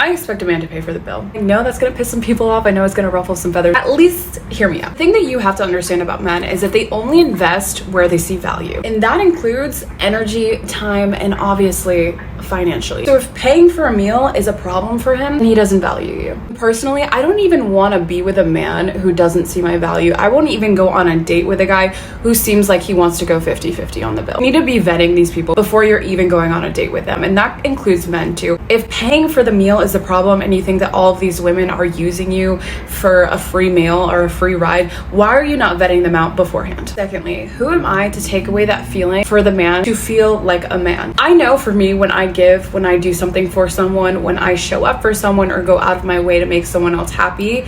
I expect a man to pay for the bill. I know that's gonna piss some people off. I know it's gonna ruffle some feathers. At least hear me out. The thing that you have to understand about men is that they only invest where they see value. And that includes energy, time, and obviously financially. So if paying for a meal is a problem for him, then he doesn't value you. Personally, I don't even want to be with a man who doesn't see my value. I won't even go on a date with a guy who seems like he wants to go 50-50 on the bill. You need to be vetting these people before you're even going on a date with them. And that includes men too. If paying for the meal is a problem and you think that all of these women are using you for a free meal or a free ride, why are you not vetting them out beforehand? Secondly, who am I to take away that feeling for the man to feel like a man? I know for me, when I do something for someone, when I show up for someone or go out of my way to make someone else happy,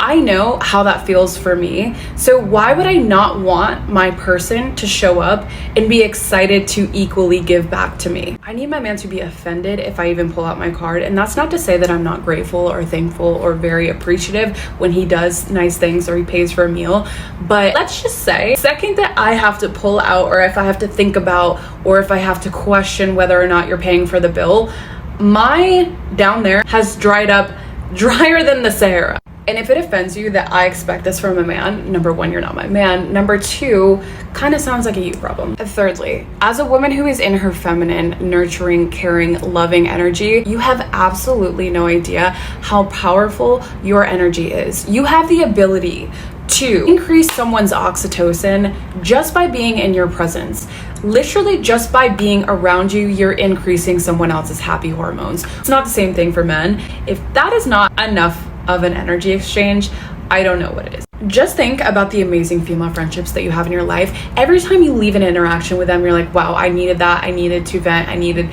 I know how that feels for me. So why would I not want my person to show up and be excited to equally give back to me? I need my man to be offended if I even pull out my card. And that's not to say that I'm not grateful or thankful or very appreciative when he does nice things or he pays for a meal. But let's just say, the second that I have to pull out, or if I have to think about, or if I have to question whether or not you're paying for the bill, my down there has dried up drier than the Sahara. And if it offends you that I expect this from a man, number one, you're not my man. Number two, kind of sounds like a you problem. Thirdly, as a woman who is in her feminine, nurturing, caring, loving energy, you have absolutely no idea how powerful your energy is. You have the ability to increase someone's oxytocin just by being in your presence. Literally just by being around you, you're increasing someone else's happy hormones. It's not the same thing for men. If that is not enough of an energy exchange, I don't know what it is. Just think about the amazing female friendships that you have in your life. Every time you leave an interaction with them, you're like, wow, I needed that. I needed to vent. I needed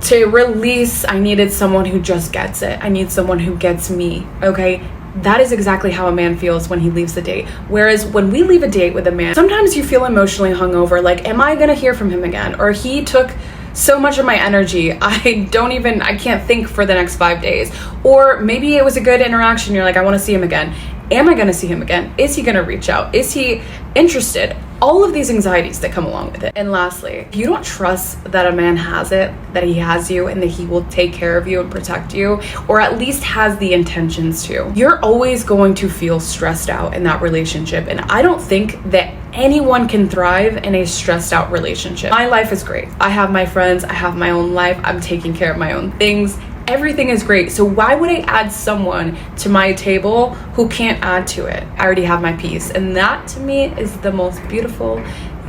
to release. I needed someone who just gets it. I need someone who gets me, okay? That is exactly how a man feels when he leaves the date. Whereas when we leave a date with a man, sometimes you feel emotionally hungover, like, am I gonna hear from him again? Or he took so much of my energy, I can't think for the next 5 days. Or maybe it was a good interaction, you're like, I wanna see him again. Am I gonna see him again? Is he gonna reach out? Is he interested? All of these anxieties that come along with it. And lastly, if you don't trust that a man has it, that he has you, and that he will take care of you and protect you, or at least has the intentions to, you're always going to feel stressed out in that relationship. And I don't think that anyone can thrive in a stressed out relationship. My life is great. I have my friends, I have my own life, I'm taking care of my own things. Everything is great. So why would I add someone to my table who can't add to it? I already have my piece. And that to me is the most beautiful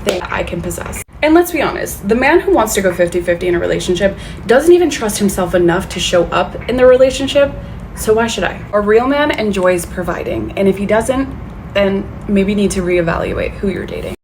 thing I can possess. And let's be honest, the man who wants to go 50-50 in a relationship doesn't even trust himself enough to show up in the relationship. So why should I? A real man enjoys providing. And if he doesn't, then maybe you need to reevaluate who you're dating.